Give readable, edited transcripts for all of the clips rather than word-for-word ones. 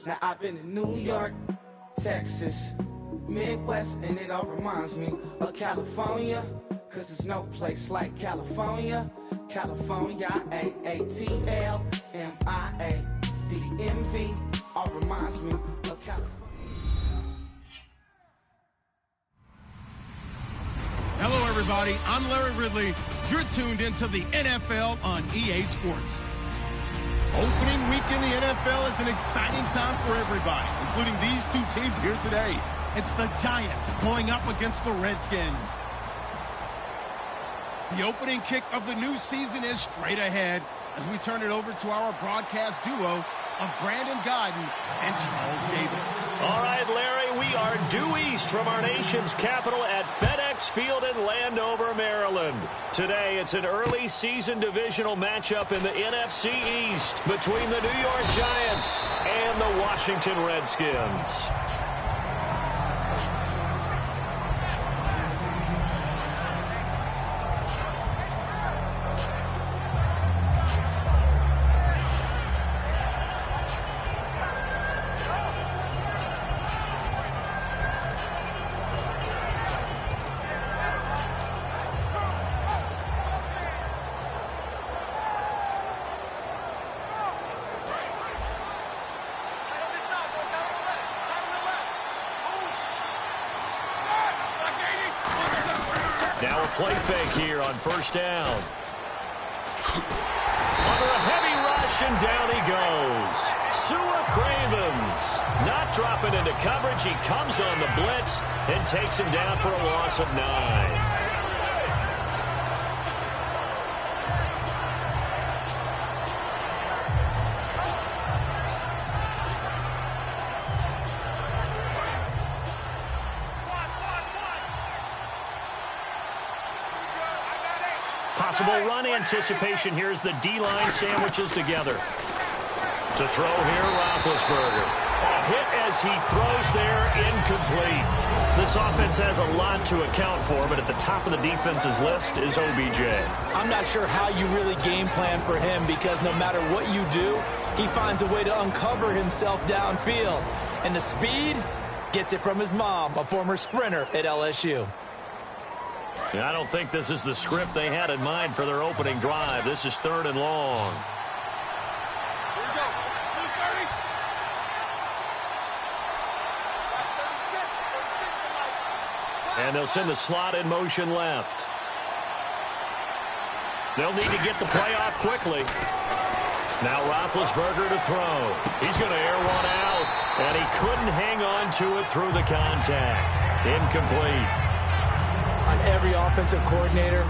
Now I've been in New York, Texas, Midwest, and it all reminds me of California, cause there's no place like California. California, AATLMIA, all reminds me of California. Hello, everybody. I'm Larry Ridley. You're tuned into the NFL on EA Sports. Opening week in the NFL is an exciting time for everybody, including these two teams here today. It's the Giants going up against the Redskins. The opening kick of the new season is straight ahead as we turn it over to our broadcast duo of Brandon Godden and Charles Davis. All right, Larry, we are due east from our nation's capital at FedEx Field in Landover, Maryland. Today, it's an early season divisional matchup in the NFC East between the New York Giants and the Washington Redskins. Now a play fake here on first down. Under a heavy rush, and down he goes. Sua Cravens not dropping into coverage. He comes on the blitz and takes him down for a loss of 9. Possible run anticipation here as the D-line sandwiches together. To throw here, Roethlisberger. A hit as he throws there, incomplete. This offense has a lot to account for, but at the top of the defense's list is OBJ. I'm not sure how you really game plan for him because no matter what you do, he finds a way to uncover himself downfield. And the speed gets it from his mom, a former sprinter at LSU. I don't think this is the script they had in mind for their opening drive. This is 3rd and long. And they'll send the slot in motion left. They'll need to get the play off quickly. Now Roethlisberger to throw. He's going to air one out, and he couldn't hang on to it through the contact. Incomplete. On every offensive coordinator,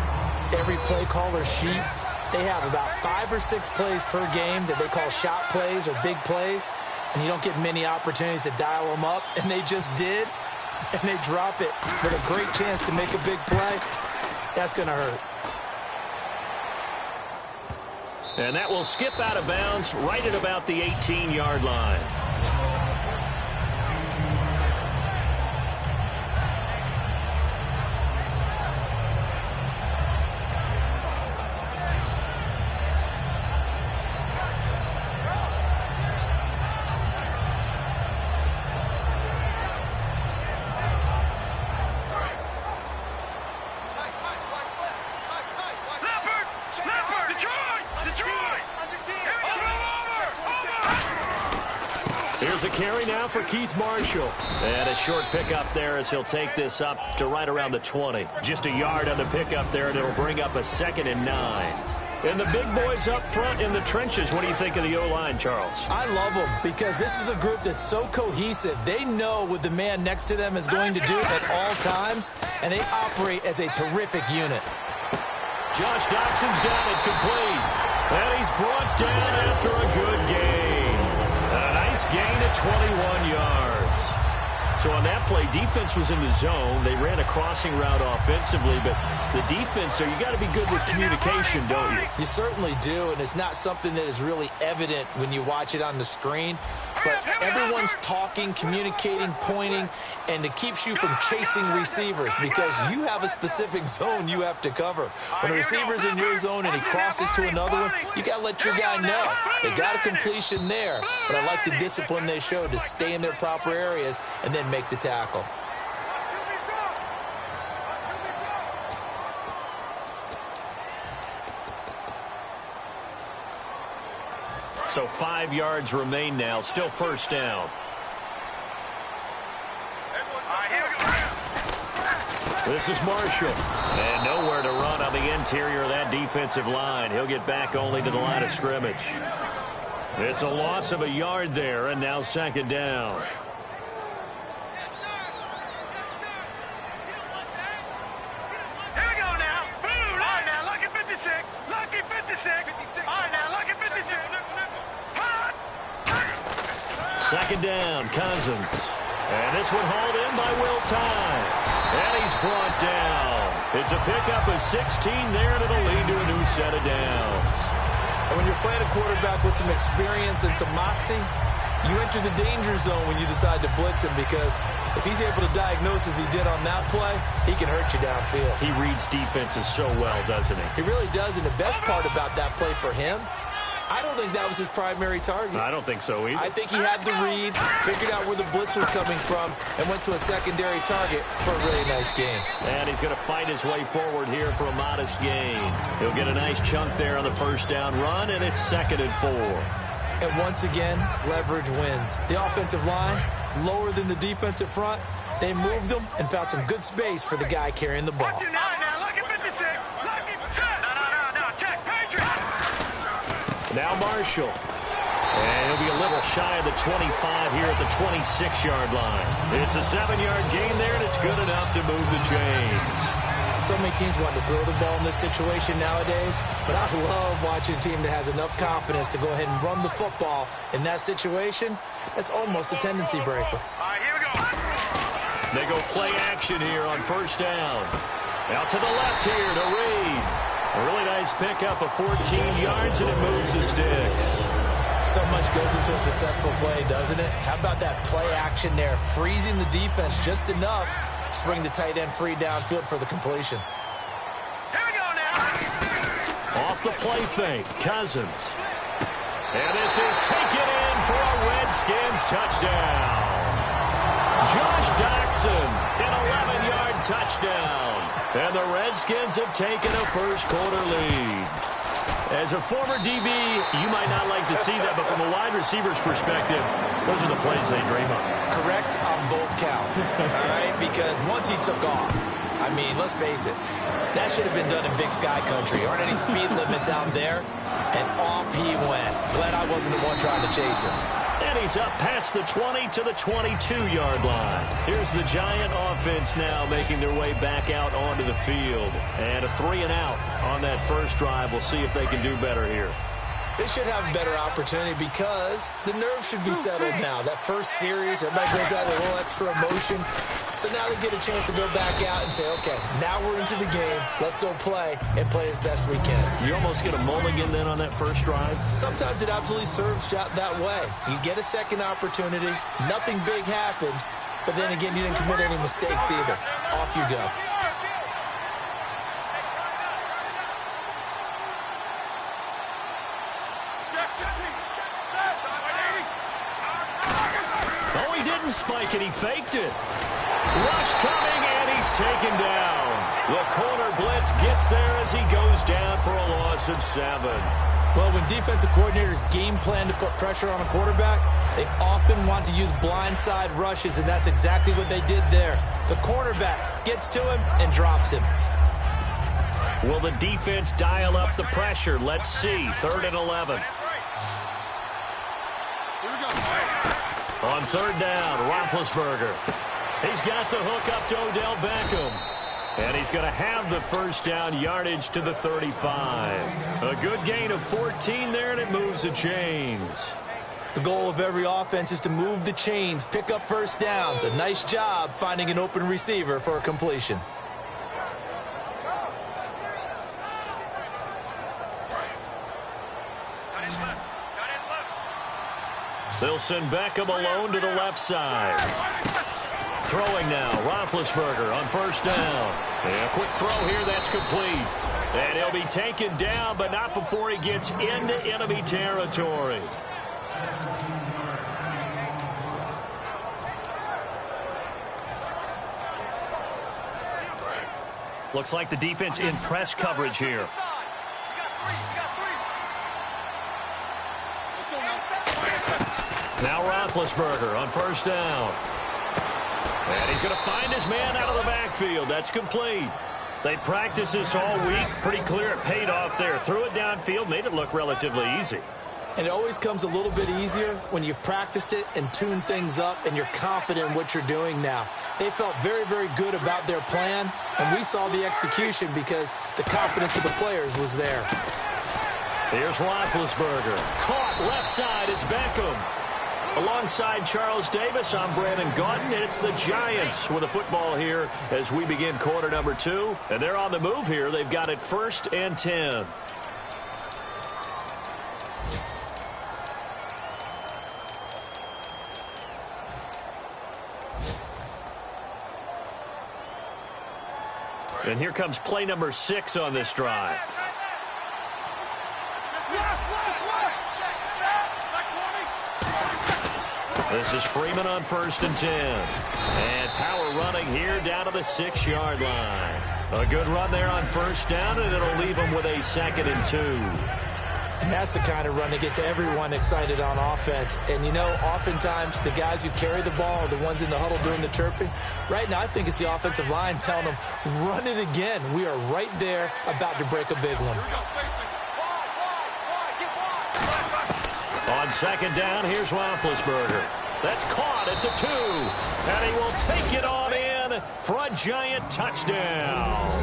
every play caller sheet, they have about 5 or 6 plays per game that they call shot plays or big plays, and you don't get many opportunities to dial them up, and they just did, and they drop it with a great chance to make a big play. That's going to hurt. And that will skip out of bounds right at about the 18-yard line. Here's a carry now for Keith Marshall. And a short pickup there as he'll take this up to right around the 20. Just a yard on the pickup there, and it'll bring up a 2nd and 9. And the big boys up front in the trenches. What do you think of the O-line, Charles? I love them because this is a group that's so cohesive. They know what the man next to them is going to do at all times, and they operate as a terrific unit. Josh Doxson's got it complete. And he's brought down after a good gain. A nice gain at 21 yards. So on that play, defense was in the zone. They ran a crossing route offensively, but the defense there, you got to be good with communication, don't you? You certainly do, and it's not something that is really evident when you watch it on the screen. But everyone's talking, communicating, pointing, and it keeps you from chasing receivers because you have a specific zone you have to cover. When a receiver's in your zone and he crosses to another one, you got to let your guy know. They got a completion there, but I like the discipline they showed to stay in their proper areas and then make the tackle. So 5 yards remain now. Still first down. This is Marshall. And nowhere to run on the interior of that defensive line. He'll get back only to the line of scrimmage. It's a loss of a yard there, and now second down. Here we go now. All right, now, lucky 56. Lucky 56. All right, now, lucky 56. Second down, Cousins. And this one hauled in by Will Tye. And he's brought down. It's a pickup of 16 there, and it'll lead to a new set of downs. And when you're playing a quarterback with some experience and some moxie, you enter the danger zone when you decide to blitz him because if he's able to diagnose as he did on that play, he can hurt you downfield. He reads defenses so well, doesn't he? He really does, and the best part about that play for him, I don't think that was his primary target. I don't think so either. I think he had the read, figured out where the blitz was coming from, and went to a secondary target for a really nice gain. And he's going to fight his way forward here for a modest gain. He'll get a nice chunk there on the first down run, and it's 2nd and 4. And once again, leverage wins. The offensive line, lower than the defensive front. They moved them and found some good space for the guy carrying the ball. Now Marshall. And he'll be a little shy of the 25 here at the 26-yard line. It's a 7-yard gain there, and it's good enough to move the chains. So many teams want to throw the ball in this situation nowadays, but I love watching a team that has enough confidence to go ahead and run the football in that situation. That's almost a tendency breaker. All right, here we go. They go play action here on first down. Out to the left here to Reed. A really nice pickup of 14 yards, and it moves the sticks. So much goes into a successful play, doesn't it? How about that play action there, freezing the defense just enough to bring the tight end free downfield for the completion. Here we go now. Off the play fake, Cousins. And this is taken in for a Redskins touchdown. Josh Doxson, an 11-yard touchdown. And the Redskins have taken a first-quarter lead. As a former DB, you might not like to see that, but from a wide receiver's perspective, those are the plays they dream of. Correct on both counts, all right? Because once he took off, I mean, let's face it, that should have been done in Big Sky Country. Aren't any speed limits out there? And off he went. Glad I wasn't the one trying to chase him. And he's up past the 20 to the 22-yard line. Here's the Giant offense now making their way back out onto the field. And a 3-and-out on that first drive. We'll see if they can do better here. They should have a better opportunity because the nerves should be settled now. That first series, everybody goes out with a little extra emotion. So now they get a chance to go back out and say, okay, now we're into the game. Let's go play and play as best we can. You almost get a mulligan then on that first drive? Sometimes it absolutely serves that way. You get a second opportunity. Nothing big happened. But then again, you didn't commit any mistakes either. Off you go. Oh, he didn't spike it. He faked it. Rush coming, and he's taken down. The corner blitz gets there as he goes down for a loss of 7. Well, when defensive coordinators game plan to put pressure on a quarterback, they often want to use blindside rushes, and that's exactly what they did there. The cornerback gets to him and drops him. Will the defense dial up the pressure? Let's see. 3rd and 11. On 3rd down, Roethlisberger. He's got the hook up to Odell Beckham. And he's going to have the first down yardage to the 35. A good gain of 14 there, and it moves the chains. The goal of every offense is to move the chains, pick up first downs. A nice job finding an open receiver for a completion. They'll send Beckham alone to the left side. Throwing now, Roethlisberger on first down. And a quick throw here, that's complete. And he'll be taken down, but not before he gets into enemy territory. Looks like the defense in press coverage here. Now Roethlisberger on first down. And he's going to find his man out of the backfield. That's complete. They practiced this all week. Pretty clear it paid off there. Threw it downfield, made it look relatively easy. And it always comes a little bit easier when you've practiced it and tuned things up and you're confident in what you're doing now. They felt very, very good about their plan, and we saw the execution because the confidence of the players was there. Here's Roethlisberger. Caught left side. It's Beckham. Alongside Charles Davis, I'm Brandon Gaudin, and it's the Giants with the football here as we begin quarter number 2. And they're on the move here. They've got it 1st and 10. And here comes play number 6 on this drive. This is Freeman on 1st and 10. And power running here down to the 6-yard line. A good run there on 1st down, and it'll leave them with a 2nd and 2. And that's the kind of run that gets everyone excited on offense. And, you know, oftentimes the guys who carry the ball are the ones in the huddle doing the chirping. Right now, I think it's the offensive line telling them, run it again. We are right there about to break a big one. On 2nd down, here's Roethlisberger. That's caught at the 2. And he will take it on in for a Giant touchdown.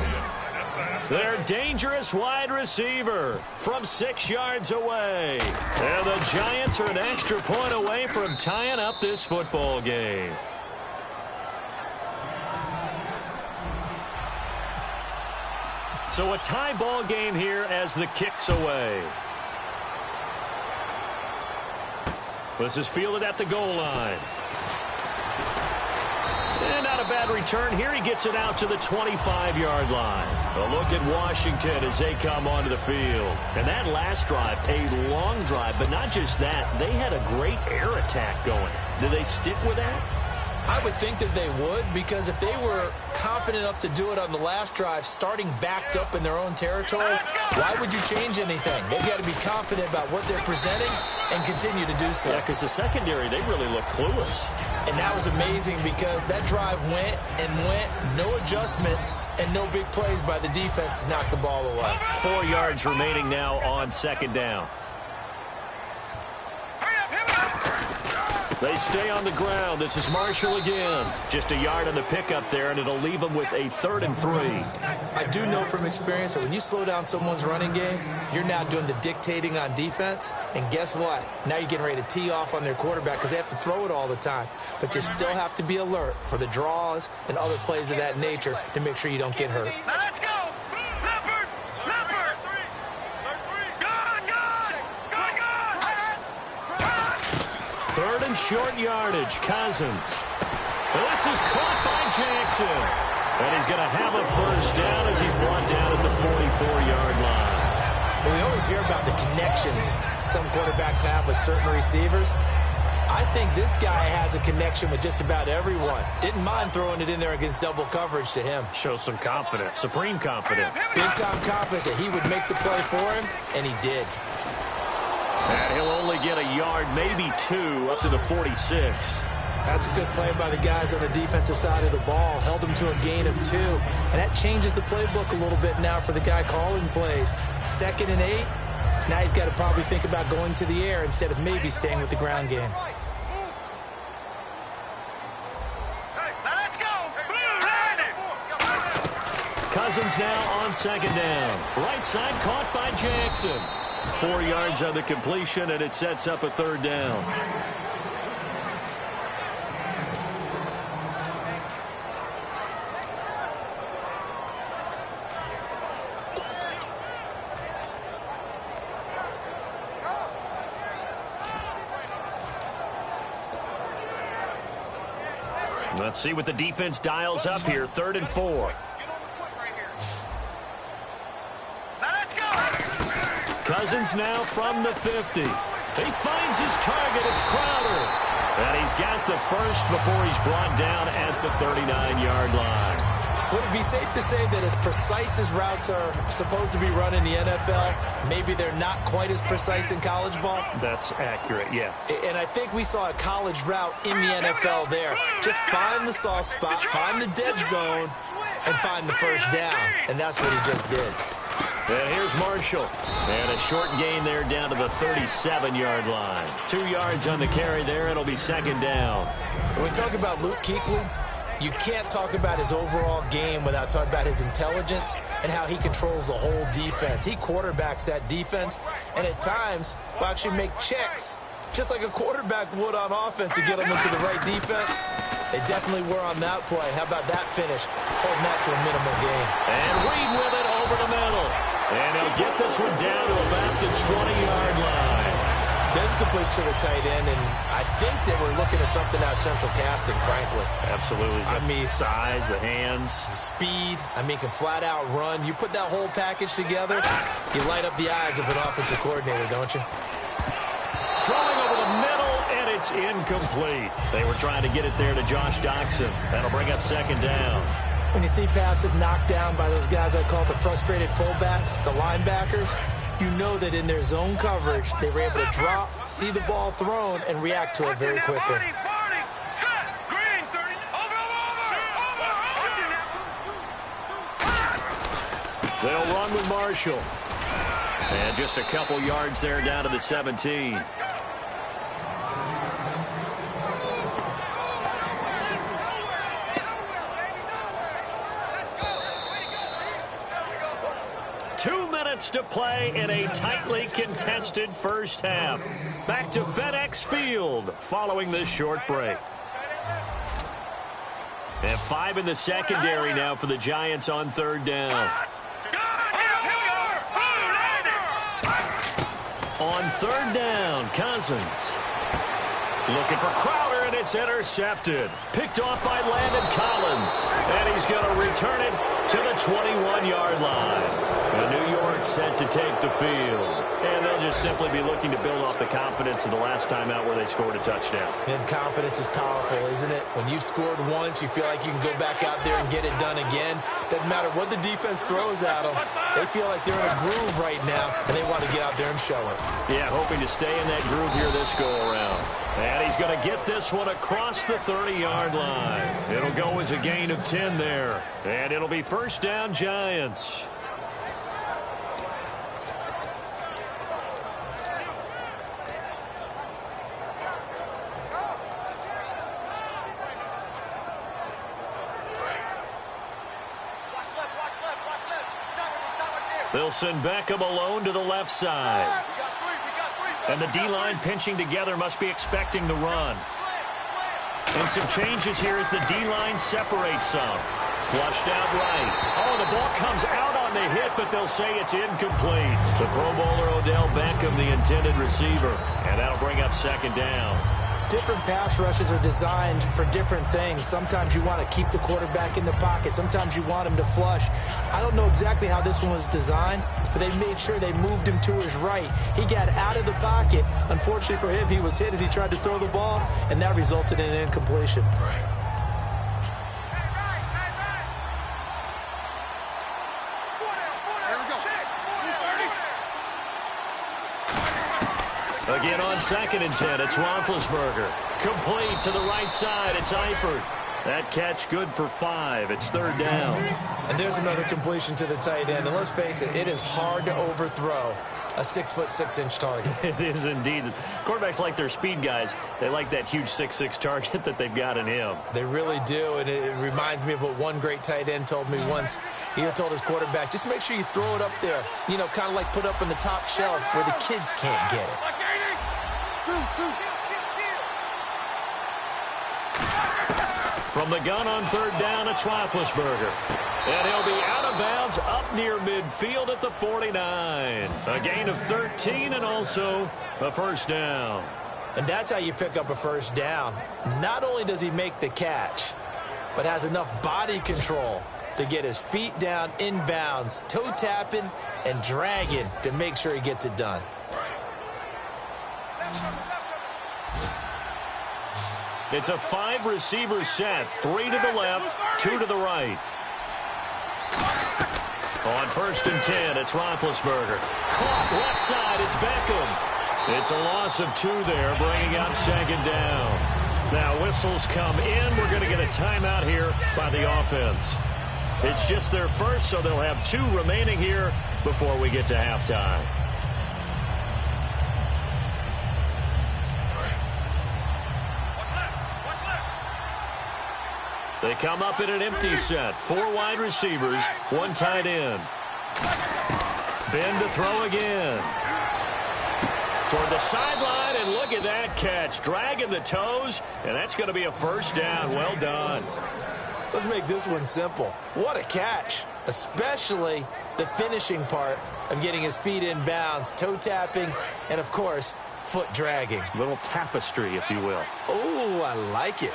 Their dangerous wide receiver from 6 yards away. And the Giants are an extra point away from tying up this football game. So a tie ball game here as the kick's away. This is fielded at the goal line. And not a bad return here. He gets it out to the 25-yard line. A look at Washington as they come onto the field. And that last drive, a long drive, but not just that. They had a great air attack going. Do they stick with that? I would think that they would, because if they were confident enough to do it on the last drive, starting backed up in their own territory, why would you change anything? They've got to be confident about what they're presenting and continue to do so. Yeah, because the secondary, they really look clueless. And that was amazing because that drive went and went, no adjustments, and no big plays by the defense to knock the ball away. 4 yards remaining now on 2nd down. They stay on the ground. This is Marshall again. Just a yard on the pickup there, and it'll leave them with a 3rd and 3. I do know from experience that when you slow down someone's running game, you're now doing the dictating on defense. And guess what? Now you're getting ready to tee off on their quarterback because they have to throw it all the time. But you still have to be alert for the draws and other plays of that nature to make sure you don't get hurt. Let's go! Leopard! Leopard! Good! 3rd and short yardage. Cousins. This is caught by Jackson. And he's going to have a 1st down as he's brought down at the 44-yard line. Well, we always hear about the connections some quarterbacks have with certain receivers. I think this guy has a connection with just about everyone. Didn't mind throwing it in there against double coverage to him. Shows some confidence, supreme confidence. Big-time confidence that he would make the play for him, and he did. And he'll only get a yard, maybe 2, up to the 46. That's a good play by the guys on the defensive side of the ball. Held him to a gain of 2. And that changes the playbook a little bit now for the guy calling plays. 2nd and 8. Now he's got to probably think about going to the air instead of maybe staying with the ground game. Let's go! Cousins now on 2nd down. Right side caught by Jackson. 4 yards on the completion, and it sets up a third down. Let's see what the defense dials up here. 3rd and 4. Cousins now from the 50. He finds his target. It's Crowder. And he's got the first before he's brought down at the 39-yard line. Would it be safe to say that as precise as routes are supposed to be run in the NFL, maybe they're not quite as precise in college ball? That's accurate, yeah. And I think we saw a college route in the NFL there. Just find the soft spot, find the dead zone, and find the first down. And that's what he just did. And here's Marshall. And a short gain there down to the 37-yard line. 2 yards on the carry there. It'll be 2nd down. When we talk about Luke Kuechly, you can't talk about his overall game without talking about his intelligence and how he controls the whole defense. He quarterbacks that defense, and at times will actually make checks, just like a quarterback would on offense to get them into the right defense. They definitely were on that play. How about that finish? Holding that to a minimal gain. And Reed with it over the middle. And he'll get this one down to about the 20-yard line. There's completion to the tight end, and I think they were looking at something out of central casting, frankly. Absolutely. I mean, size, the hands. Speed. I mean, can flat out run. You put that whole package together, you light up the eyes of an offensive coordinator, don't you? Throwing over the middle, and it's incomplete. They were trying to get it there to Josh Doxson. That'll bring up 2nd down. When you see passes knocked down by those guys I call the frustrated fullbacks, the linebackers, you know that in their zone coverage, they were able to drop, see the ball thrown, and react to it very quickly. They'll run with Marshall. And just a couple yards there down to the 17. To play in a tightly contested first half. Back to FedEx Field following this short break. And 5 in the secondary now for the Giants on 3rd down. On 3rd down, Cousins. Looking for Crowder, and it's intercepted. Picked off by Landon Collins. And he's going to return it to the 21-yard line. Now New York set to take the field. And they'll just simply be looking to build off the confidence of the last time out where they scored a touchdown. And confidence is powerful, isn't it? When you've scored once, you feel like you can go back out there and get it done again. Doesn't matter what the defense throws at them. They feel like they're in a groove right now, and they want to get out there and show it. Yeah, hoping to stay in that groove here this go-around. And he's going to get this one across the 30-yard line. It'll go as a gain of 10 there. And it'll be 1st down, Giants. They'll send Beckham alone to the left side. And the D-line pinching together must be expecting the run. And some changes here as the D-line separates some. Flushed out right. Oh, the ball comes out on the hit, but they'll say it's incomplete. The Pro Bowler Odell Beckham, the intended receiver. And that'll bring up 2nd down. Different pass rushes are designed for different things. Sometimes you want to keep the quarterback in the pocket. Sometimes you want him to flush. I don't know exactly how this one was designed, but they made sure they moved him to his right. He got out of the pocket. Unfortunately for him, he was hit as he tried to throw the ball, and that resulted in an incompletion. Again on 2nd and 10, it's Roethlisberger. Complete to the right side, it's Eifert. That catch good for 5. It's 3rd down. And there's another completion to the tight end. And let's face it, it is hard to overthrow a 6'6" target. It is indeed. Quarterbacks like their speed guys. They like that huge 6'6" target that they've got in him. They really do, and it reminds me of what one great tight end told me once. He had told his quarterback, just make sure you throw it up there, you know, kind of like put up on the top shelf where the kids can't get it. From the gun on 3rd down, it's Roethlisberger. And he'll be out of bounds up near midfield at the 49. A gain of 13 and also a 1st down. And that's how you pick up a 1st down. Not only does he make the catch, but has enough body control to get his feet down inbounds, toe tapping and dragging to make sure he gets it done. It's a 5-receiver set. 3 to the left, 2 to the right. On 1st and 10, it's Roethlisberger. Caught left side, it's Beckham. It's a loss of 2 there, bringing up 2nd down. Now whistles come in. We're going to get a timeout here by the offense. It's just their first, so they'll have 2 remaining here before we get to halftime. They come up in an empty set. 4 wide receivers, 1 tight end. Ben to throw again. Toward the sideline, and look at that catch. Dragging the toes, and that's going to be a 1st down. Well done. Let's make this one simple. What a catch, especially the finishing part of getting his feet in bounds, toe tapping, and, of course, foot dragging. Little tapestry, if you will. Oh, I like it.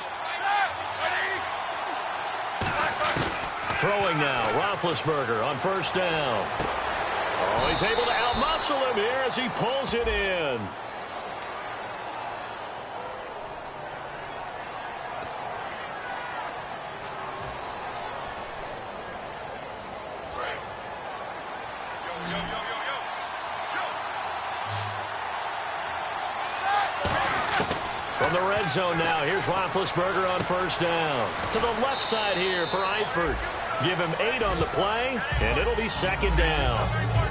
Throwing now, Roethlisberger on 1st down. Oh, he's able to outmuscle him here as he pulls it in. From the red zone now, here's Roethlisberger on 1st down. To the left side here for Eifert. Give him 8 on the play, and it'll be 2nd down.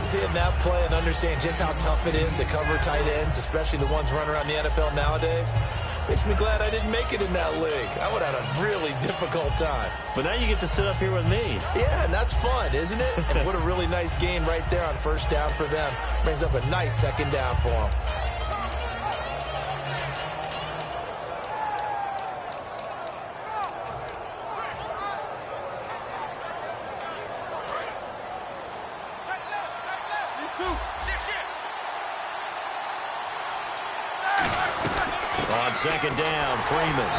Seeing that play and understand just how tough it is to cover tight ends, especially the ones running around the NFL nowadays, makes me glad I didn't make it in that league. I would have had a really difficult time. But now you get to sit up here with me. Yeah, and that's fun, isn't it? And what a really nice game right there on 1st down for them. Brings up a nice 2nd down for them. On 2nd down, Freeman.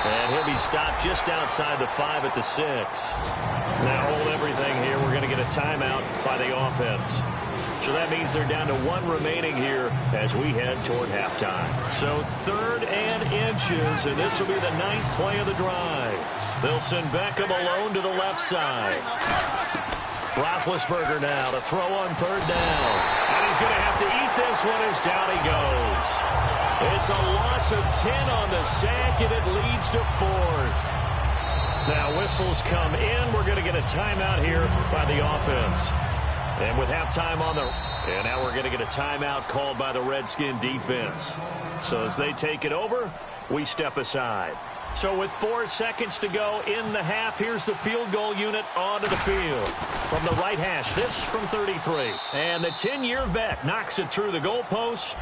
And he'll be stopped just outside the 5 at the 6. Now hold everything here. We're going to get a timeout by the offense. So that means they're down to 1 remaining here as we head toward halftime. So 3rd and inches, and this will be the 9th play of the drive. They'll send Beckham alone to the left side. Roethlisberger now to throw on 3rd down. And he's going to have to eat this one as down he goes. It's a loss of 10 on the sack, and it leads to 4th. Now whistles come in. We're going to get a timeout here by the offense. And with halftime on the... And now we're going to get a timeout called by the Redskin defense. So as they take it over, we step aside. So with 4 seconds to go in the half, here's the field goal unit onto the field. From the right hash, this from 33. And the 10-year vet knocks it through the goalpost.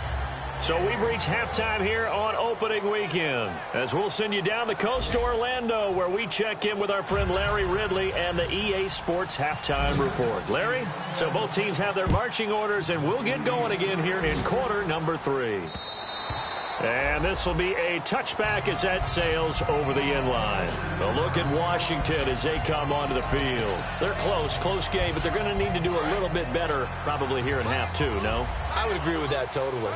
So we've reached halftime here on opening weekend, as we'll send you down the coast to Orlando, where we check in with our friend Larry Ridley and the EA Sports Halftime Report. Larry, so both teams have their marching orders, and we'll get going again here in quarter number 3. And this will be a touchback as that sails over the end line. A look at Washington as they come onto the field. They're close game, but they're going to need to do a little bit better probably here in half 2, no? I would agree with that totally.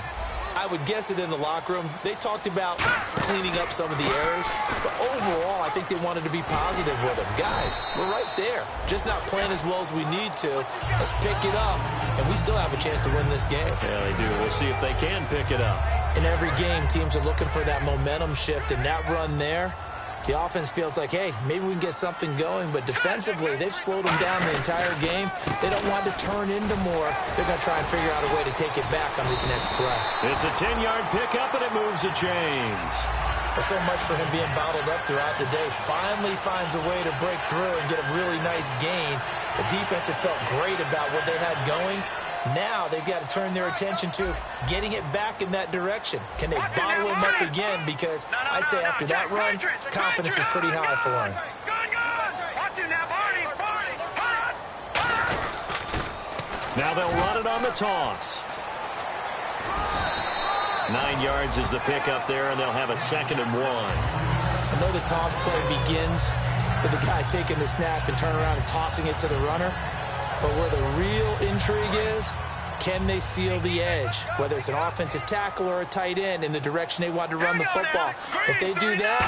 I would guess it in the locker room. They talked about cleaning up some of the errors, but overall, I think they wanted to be positive with them. Guys, we're right there. Just not playing as well as we need to. Let's pick it up, and we still have a chance to win this game. Yeah, they do. We'll see if they can pick it up. In every game, teams are looking for that momentum shift, and that run there, The offense feels like, hey, maybe we can get something going, but defensively, they've slowed them down the entire game. They don't want to turn into more. They're going to try and figure out a way to take it back on this next play. It's a 10-yard pickup, and it moves the chains. There's so much for him being bottled up throughout the day. Finally finds a way to break through and get a really nice gain. The defense had felt great about what they had going. Now they've got to turn their attention to getting it back in that direction. Can they bottle him up again? Because I'd say after that run, confidence is pretty high for him. Now they'll run it on the toss. 9 yards is the pickup there, and they'll have a 2nd and 1. I know the toss play begins with the guy taking the snap and turning around and tossing it to the runner. But where the real intrigue is, can they seal the edge? Whether it's an offensive tackle or a tight end in the direction they want to run the football. If they do that,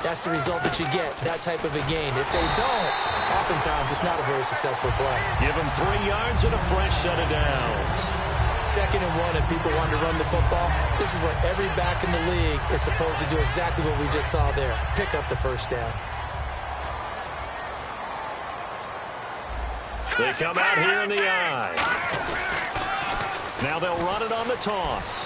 that's the result that you get, that type of a gain. If they don't, oftentimes it's not a very successful play. Give them 3 yards and a fresh set of downs. 2nd and 1 and people want to run the football. This is where every back in the league is supposed to do exactly what we just saw there. Pick up the first down. They come out here in the eye. Now they'll run it on the toss.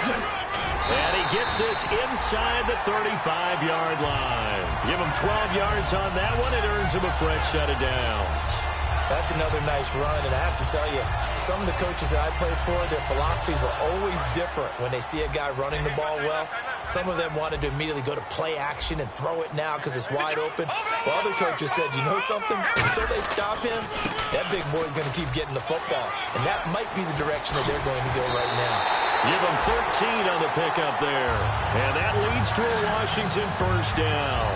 And he gets this inside the 35-yard line. Give him 12 yards on that one. It earns him a fresh set of downs. That's another nice run, and I have to tell you, some of the coaches that I played for, their philosophies were always different when they see a guy running the ball well. Some of them wanted to immediately go to play action and throw it now because it's wide open. While other coaches said, you know something? Until they stop him, that big boy's going to keep getting the football. And that might be the direction that they're going to go right now. Give him 13 on the pickup there. And that leads to a Washington first down.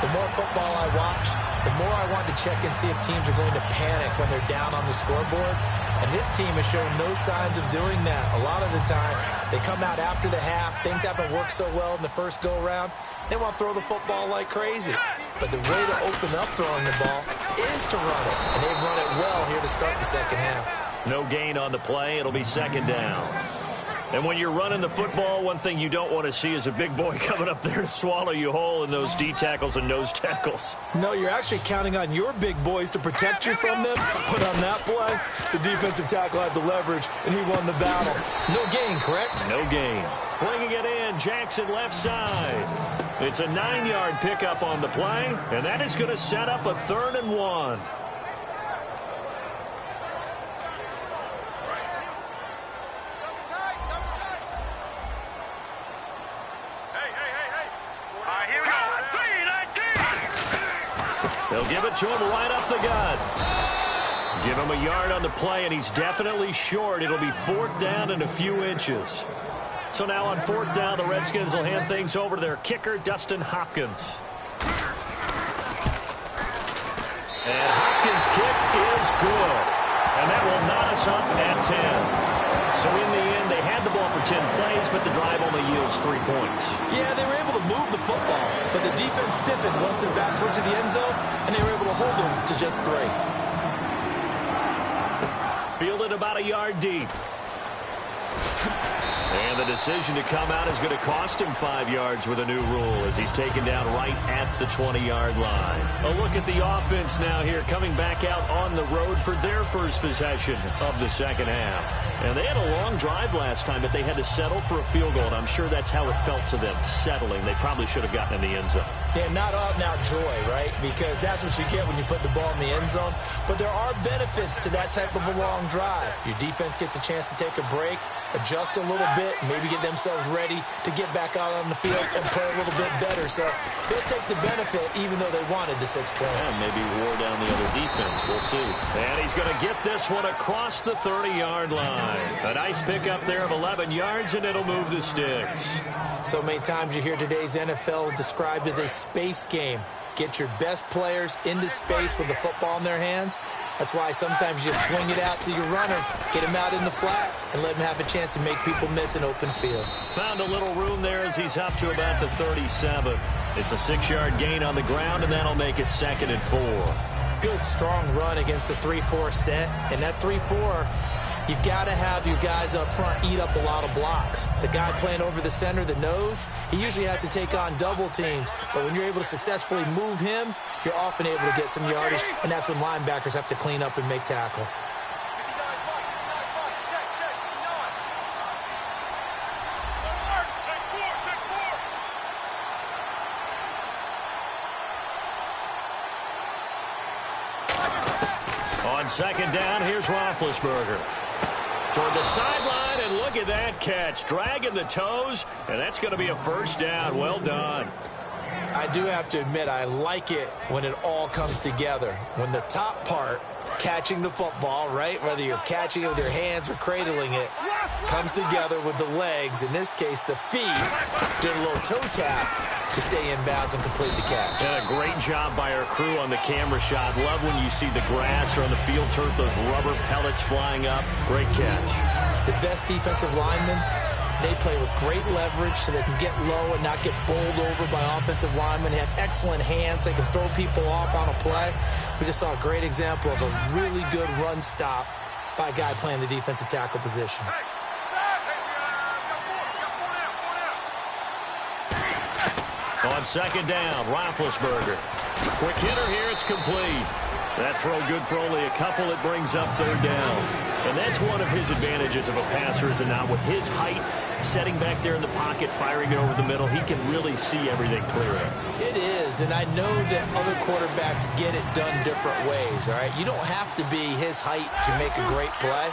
The more football I watch, the more I want to check and see if teams are going to panic when they're down on the scoreboard. And this team has shown no signs of doing that. A lot of the time, they come out after the half. Things haven't worked so well in the first go-around. They want to throw the football like crazy. But the way to open up throwing the ball is to run it. And they've run it well here to start the second half. No gain on the play. It'll be 2nd down. And when you're running the football, one thing you don't want to see is a big boy coming up there to swallow you whole in those D tackles and nose tackles. No, you're actually counting on your big boys to protect you from them. But on that play, the defensive tackle had the leverage, and he won the battle. No gain, correct? No gain. Bringing it in, Jackson left side. It's a 9-yard pickup on the play, and that is going to set up a 3rd and 1. They'll give it to him right up the gut. Give him a yard on the play, and he's definitely short. It'll be 4th down and a few inches. So now on 4th down, the Redskins will hand things over to their kicker, Dustin Hopkins. And Hopkins' kick is good. And that will knot us up at 10. So in the end, they had the ball for 10 plays, but the drive only yields 3 points. Yeah, they were able to move the football, but the defense stiffened once their backs went to the end zone, and they were able to hold them to just 3. Fielded about a yard deep. And the decision to come out is going to cost him 5 yards with a new rule as he's taken down right at the 20-yard line. A look at the offense now here coming back out on the road for their first possession of the second half. And they had a long drive last time, but they had to settle for a field goal, and I'm sure that's how it felt to them, settling. They probably should have gotten in the end zone. Yeah, not out-and-out joy, right? Because that's what you get when you put the ball in the end zone. But there are benefits to that type of a long drive. Your defense gets a chance to take a break, adjust a little bit, maybe get themselves ready to get back out on the field and play a little bit better. So they'll take the benefit even though they wanted the 6 points. And maybe wore down the other defense. We'll see. And he's going to get this one across the 30-yard line. A nice pickup there of 11 yards, and it'll move the sticks. So many times you hear today's NFL described as a space game. Get your best players into space with the football in their hands. That's why sometimes you swing it out to your runner, get him out in the flat, and let him have a chance to make people miss an open field. Found a little room there as he's up to about the 37. It's a 6-yard gain on the ground, and that'll make it 2nd and 4. Good, strong run against the 3-4 set, and that 3-4, You've got to have your guys up front eat up a lot of blocks. The guy playing over the center, the nose, he usually has to take on double teams. But when you're able to successfully move him, you're often able to get some yardage, and that's when linebackers have to clean up and make tackles. On second down, here's Roethlisberger. Toward the sideline, and look at that catch. Dragging the toes, and that's going to be a first down. Well done. I do have to admit, I like it when it all comes together. When the top part, catching the football, right, whether you're catching it with your hands or cradling it, comes together with the legs, in this case the feet, doing a little toe tap to stay in bounds and complete the catch. And a great job by our crew on the camera shot. Love when you see the grass or on the field turf, those rubber pellets flying up. Great catch. The best defensive linemen, they play with great leverage so they can get low and not get bowled over by offensive linemen. They have excellent hands. They can throw people off on a play. We just saw a great example of a really good run stop by a guy playing the defensive tackle position. On second down, Roethlisberger. Quick hitter here, it's complete. That throw good for only a couple. It brings up third down. And that's one of his advantages of a passer, is it not? With his height, setting back there in the pocket, firing it over the middle, he can really see everything clearly. It is, and I know that other quarterbacks get it done different ways, all right? You don't have to be his height to make a great play.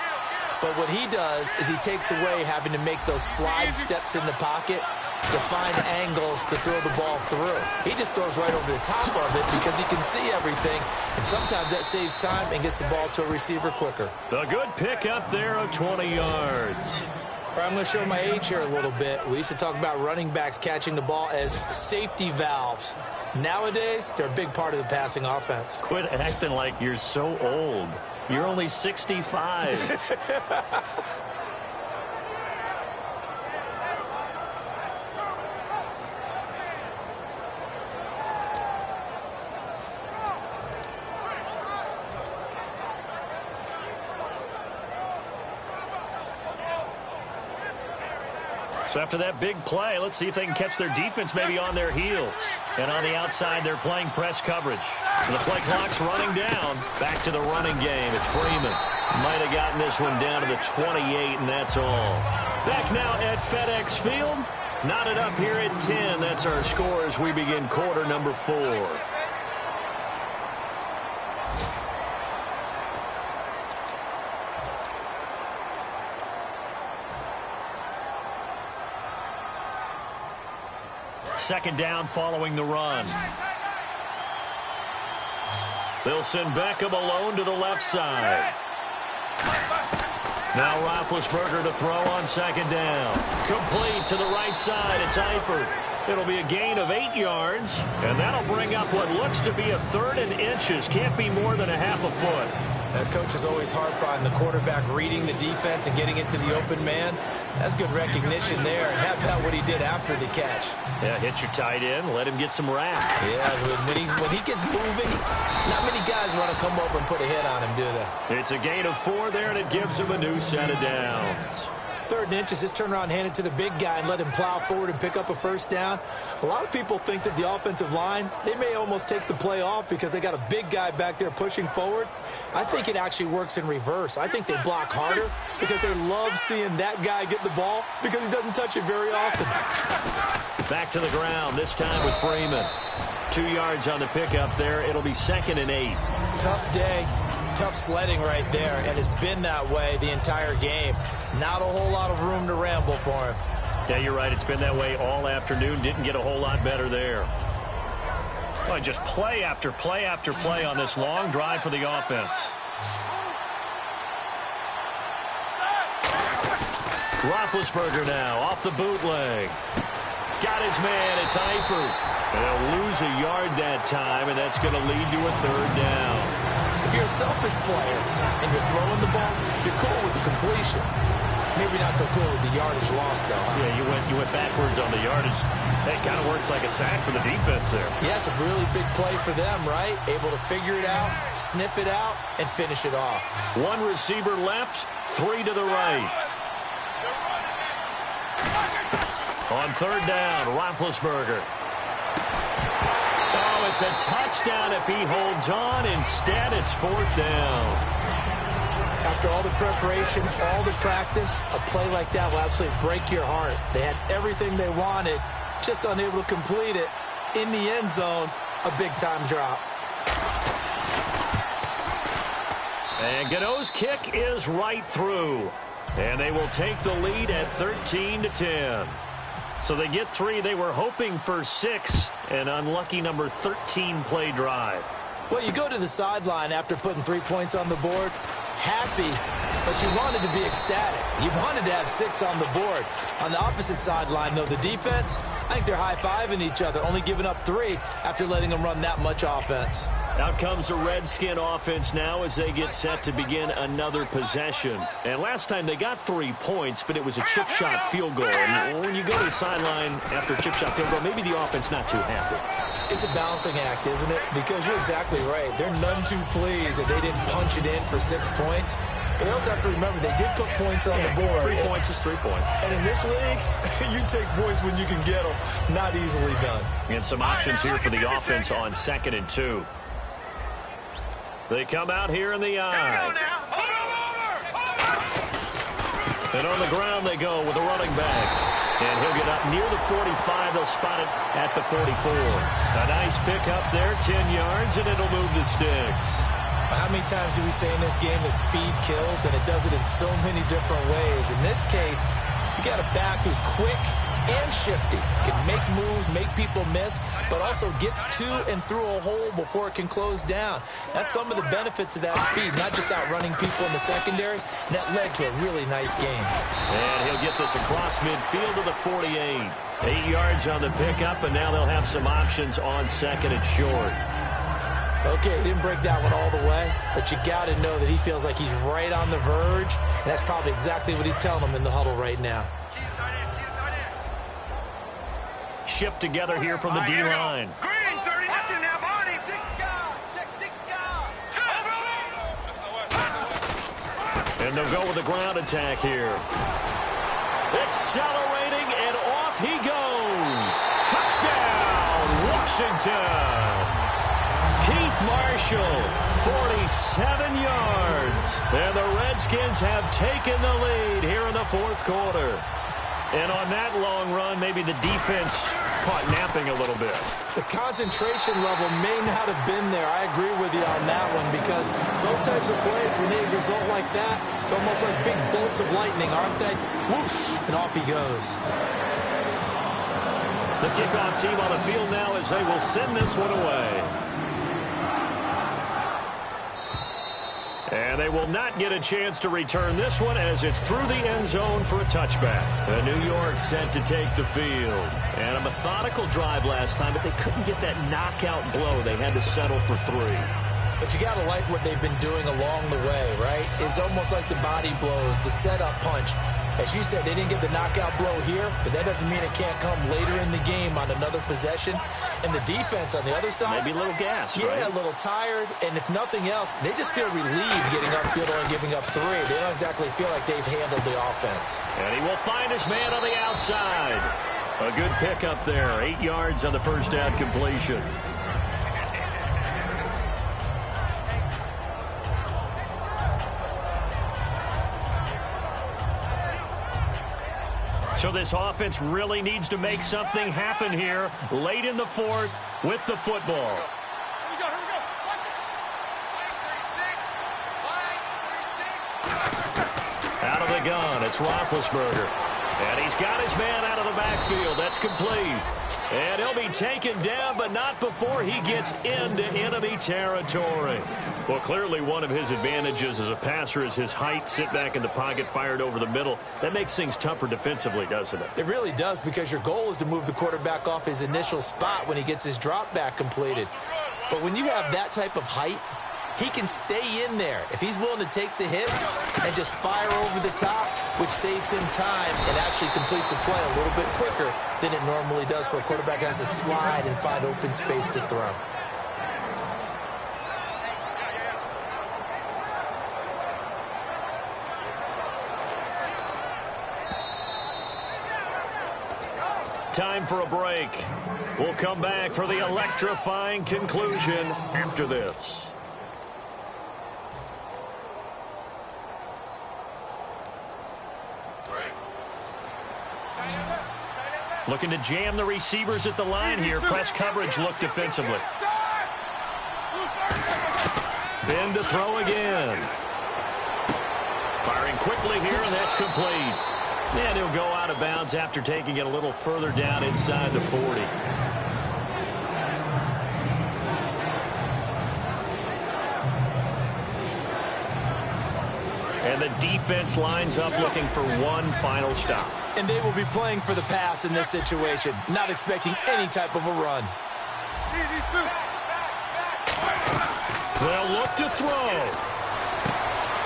But what he does is he takes away having to make those slide steps in the pocket to find angles to throw the ball through. He just throws right over the top of it because he can see everything, and sometimes that saves time and gets the ball to a receiver quicker. A good pick up there of 20 yards. All right, I'm going to show my age here a little bit. We used to talk about running backs catching the ball as safety valves. Nowadays, they're a big part of the passing offense. Quit acting like you're so old. You're only 65. So after that big play, let's see if they can catch their defense maybe on their heels. And on the outside, they're playing press coverage. So the play clock's running down. Back to the running game. It's Freeman. Might have gotten this one down to the 28, and that's all. Back now at FedEx Field. Knotted up here at 10. That's our score as we begin quarter number 4. Second down following the run. They'll send Beckham alone to the left side. Now Roethlisberger to throw on second down. Complete to the right side. It's Eifert. It'll be a gain of 8 yards, and that'll bring up what looks to be a 3rd and inches. Can't be more than a half a foot. Coaches always harp on the quarterback reading the defense and getting it to the open man. That's good recognition there. And how about what he did after the catch? Yeah, hit your tight end, let him get some rap. Yeah, when he gets moving, not many guys want to come over and put a hit on him, do they? It's a gain of 4 there, and it gives him a new set of downs. 3rd and inches, just turn around, hand it to the big guy and let him plow forward and pick up a first down. A lot of people think that the offensive line, they may almost take the play off because they got a big guy back there pushing forward. I think it actually works in reverse. I think they block harder because they love seeing that guy get the ball because he doesn't touch it very often. Back to the ground, this time with Freeman. 2 yards on the pickup there. It'll be 2nd and 8. Tough day. Tough sledding right there, and it's been that way the entire game. Not a whole lot of room to ramble for him. Yeah, you're right. It's been that way all afternoon. Didn't get a whole lot better there. Well, just play after play after play on this long drive for the offense. Roethlisberger now off the bootleg. Got his man. It's Eifert. And they'll lose a yard that time, and that's going to lead to a 3rd down. If you're a selfish player and you're throwing the ball, you're cool with the completion. Maybe not so cool with the yardage loss, though. Huh? Yeah, you went backwards on the yardage. Hey, it kind of works like a sack for the defense there. Yeah, it's a really big play for them, right? Able to figure it out, sniff it out, and finish it off. One receiver left, 3 to the right. On third down, Roethlisberger. Oh, it's a touchdown if he holds on. Instead, it's fourth down. After all the preparation, all the practice, a play like that will absolutely break your heart. They had everything they wanted, just unable to complete it. In the end zone, a big-time drop. And Gano's kick is right through. And they will take the lead at 13-10. So they get 3. They were hoping for 6. An unlucky number 13 play drive. Well, you go to the sideline after putting 3 points on the board, happy, but you wanted to be ecstatic. You wanted to have 6 on the board. On the opposite sideline, though, the defense, I think they're high-fiving each other, only giving up 3 after letting them run that much offense. Out comes the Redskin offense now as they get set to begin another possession. And last time they got 3 points, but it was a chip shot field goal. And when you go to the sideline after a chip shot field goal, maybe the offense not too happy. It's a balancing act, isn't it? Because you're exactly right. They're none too pleased that they didn't punch it in for 6 points. But they also have to remember they did put points on the board. 3 points is 3 points. And in this league, you take points when you can get them. Not easily done. And some options here for the offense on 2nd and 2. They come out here in the eye. And on the ground they go with a running back. And he'll get up near the 45. They'll spot it at the 44. A nice pickup there, 10 yards, and it'll move the sticks. How many times do we say in this game that speed kills, and it does it in so many different ways? In this case, you got a back who's quick and shifty, can make moves, make people miss, but also gets to and through a hole before it can close down. That's some of the benefits of that speed, not just outrunning people in the secondary. And that led to a really nice game. And he'll get this across midfield to the 48. 8 yards on the pickup, and now they'll have some options on 2nd and short. Okay, he didn't break that one all the way, but you got to know that he feels like he's right on the verge, and that's probably exactly what he's telling them in the huddle right now. Shift together here from the D-line. Green, 30 watch it now, Barney. And they'll go with the ground attack here. Accelerating, and off he goes. Touchdown, Washington. Keith Marshall, 47 yards. And the Redskins have taken the lead here in the 4th quarter. And on that long run, maybe the defense caught napping a little bit. The concentration level may not have been there. I agree with you on that one, because those types of plays, when they result like that, they're almost like big bolts of lightning, aren't they? Whoosh, and off he goes. The kickoff team on the field now as they will send this one away. And they will not get a chance to return this one as it's through the end zone for a touchback. The New York set to take the field. And a methodical drive last time, but they couldn't get that knockout blow. They had to settle for 3. But you got to like what they've been doing along the way, right? It's almost like the body blows, the setup punch. As you said, they didn't get the knockout blow here, but that doesn't mean it can't come later in the game on another possession. And the defense on the other side, maybe a little gas, right? Yeah, a little tired. And if nothing else, they just feel relieved getting upfield and giving up 3. They don't exactly feel like they've handled the offense. And he will find his man on the outside. A good pickup there. 8 yards on the first down completion. So this offense really needs to make something happen here late in the 4th with the football. Here we go. Out of the gun, it's Roethlisberger. And he's got his man out of the backfield. That's complete. And he'll be taken down, but not before he gets into enemy territory. Well, clearly one of his advantages as a passer is his height. Sit back in the pocket, fired over the middle. That makes things tougher defensively, doesn't it? It really does, because your goal is to move the quarterback off his initial spot when he gets his drop back completed. But when you have that type of height, He can stay in there if he's willing to take the hits and just fire over the top, which saves him time and actually completes a play a little bit quicker than it normally does for a quarterback who has to slide and find open space to throw. Time for a break. We'll come back for the electrifying conclusion after this. Looking to jam the receivers at the line here. Press coverage look defensively. Ben to throw again. Firing quickly here, and that's complete. And he'll go out of bounds after taking it a little further down inside the 40. And the defense lines up looking for one final stop. And they will be playing for the pass in this situation, not expecting any type of a run. They'll look to throw.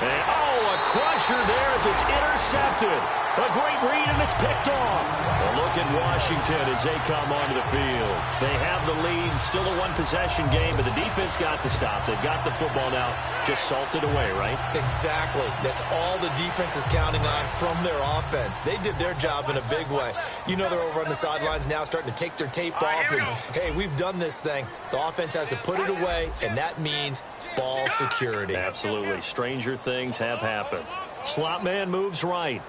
And, a crusher there as it's intercepted. A great read, and it's picked off. A look at Washington as they come onto the field. They have the lead, still a one-possession game, but the defense got the stop. They've got the football now, just salted away, right? Exactly. That's all the defense is counting on from their offense. They did their job in a big way. You know they're over on the sidelines now starting to take their tape off, and, hey, we've done this thing. The offense has to put it away, and that means ball security. Absolutely. Stranger things have happened. Slot man moves right.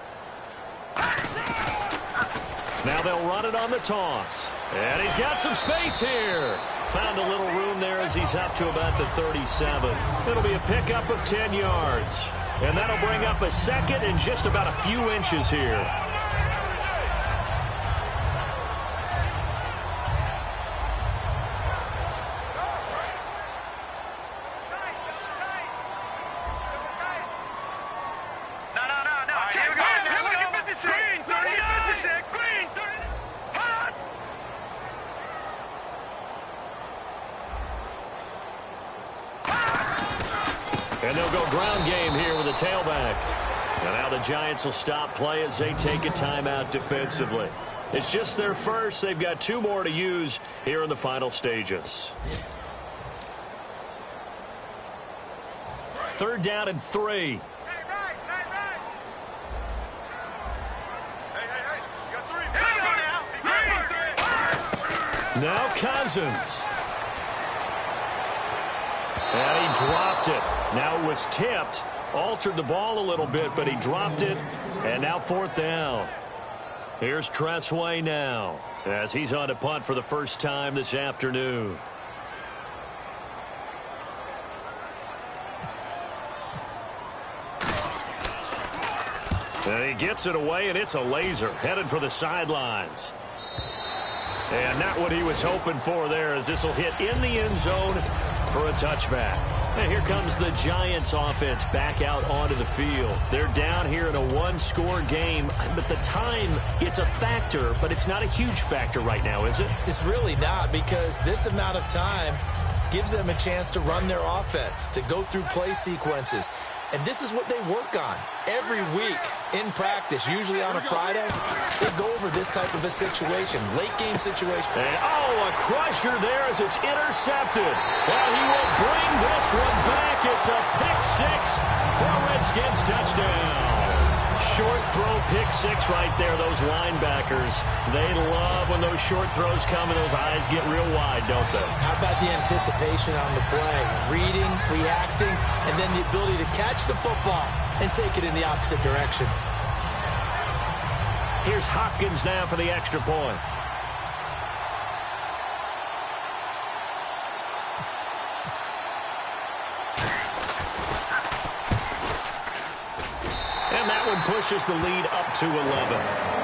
Now they'll run it on the toss. And he's got some space here. Found a little room there as he's up to about the 37. It'll be a pickup of 10 yards. And that'll bring up a second and just about a few inches here. And they'll go ground game here with a tailback. And now the Giants will stop play as they take a timeout defensively. It's just their first. They've got two more to use here in the final stages. 3rd down and 3. Now Cousins. And he dropped it. Now it was tipped. Altered the ball a little bit, but he dropped it. And now 4th down. Here's Tressway now as he's on a punt for the first time this afternoon. And he gets it away, and it's a laser headed for the sidelines. And not what he was hoping for there, as this will hit in the end zone for a touchback. And here comes the Giants offense back out onto the field. They're down here in a one-score game, but the time, it's a factor, but it's not a huge factor right now, is it? It's really not, because this amount of time gives them a chance to run their offense, to go through play sequences. And this is what they work on every week in practice, usually on a Friday. They go over this type of a situation, late-game situation. And, a crusher there as it's intercepted. And he will bring this one back. It's a pick-6 for a Redskins touchdown. Short throw pick-6 right there, those linebackers. They love when those short throws come and those eyes get real wide, don't they? How about the anticipation on the play? Reading, reacting, and then the ability to catch the football and take it in the opposite direction. Here's Hopkins now for the extra point. And that one pushes the lead up to 11.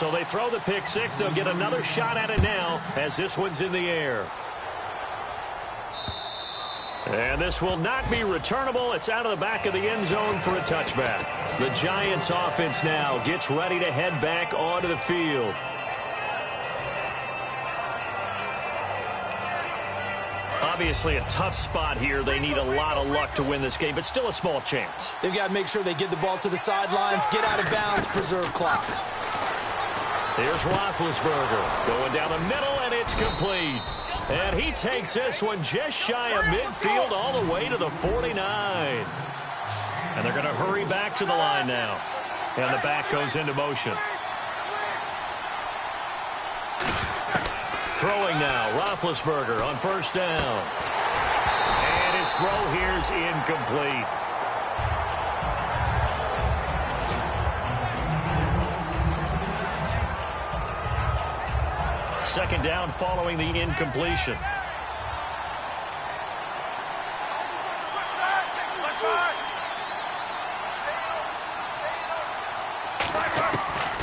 So they throw the pick six. They'll get another shot at it now as this one's in the air. And this will not be returnable. It's out of the back of the end zone for a touchback. The Giants offense now gets ready to head back onto the field. Obviously a tough spot here. They need a lot of luck to win this game, but still a small chance. They've got to make sure they get the ball to the sidelines, get out of bounds, preserve clock. Here's Roethlisberger going down the middle, and it's complete. And he takes this one just shy of midfield all the way to the 49. And they're going to hurry back to the line now. And the back goes into motion. Throwing now, Roethlisberger on first down. And his throw here is incomplete. Second down following the incompletion.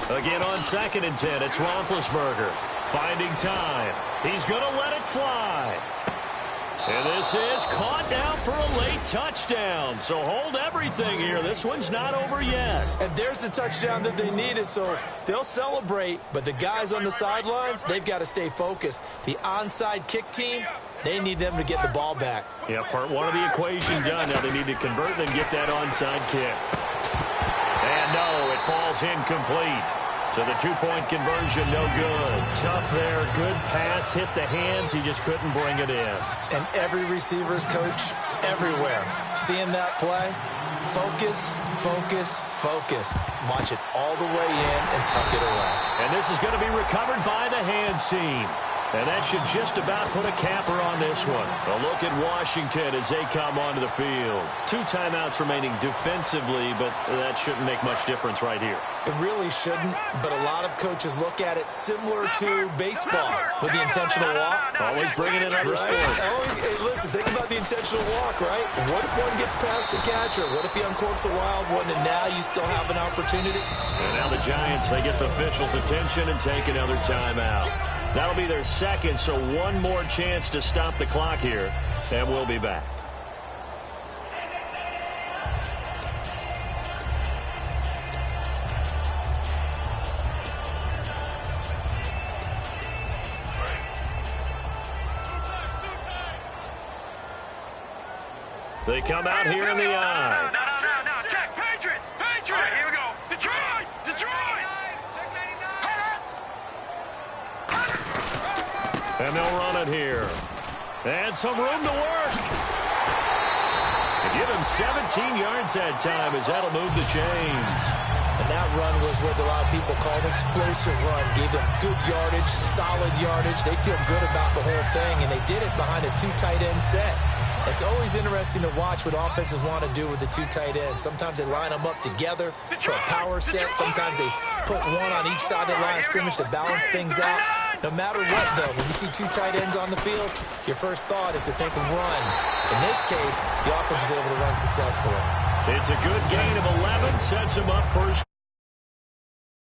Again on 2nd and 10, it's Roethlisberger finding time. He's going to let it fly. And this is caught down for a late touchdown. So hold everything here. This one's not over yet. And there's the touchdown that they needed, so they'll celebrate. But the guys on the sidelines, they've got to stay focused. The onside kick team, they need them to get the ball back. Yeah, part one of the equation done. Now they need to convert and get that onside kick. And no, it falls incomplete. So the two-point conversion, no good. Tough there, good pass, hit the hands. He just couldn't bring it in. And every receiver's coach everywhere. Seeing that play, focus, focus, focus. Watch it all the way in and tuck it away. And this is going to be recovered by the hands team. And that should just about put a capper on this one. A look at Washington as they come onto the field. 2 timeouts remaining defensively, but that shouldn't make much difference right here. It really shouldn't, but a lot of coaches look at it similar to baseball with the intentional walk. Always bringing in other sports. Hey, listen, think about the intentional walk, right? What if one gets past the catcher? What if he uncorks a wild one, and now you still have an opportunity? And now the Giants, they get the officials' attention and take another timeout. That'll be their second, so one more chance to stop the clock here, and we'll be back. They come out here in the eye. No. Check. Patriot. All right, here we go. Detroit. And they'll run it here. And some room to work. They give him 17 yards that time as that'll move the chains. And that run was what a lot of people call an explosive run. Gave them good yardage, solid yardage. They feel good about the whole thing, and they did it behind a 2 tight end set. It's always interesting to watch what offenses want to do with the 2 tight ends. Sometimes they line them up together for a power set. Sometimes they put one on each side of the line of scrimmage to balance things out. No matter what, though, when you see 2 tight ends on the field, your first thought is to think run. In this case, the offense was able to run successfully. It's a good gain of 11, sets him up first.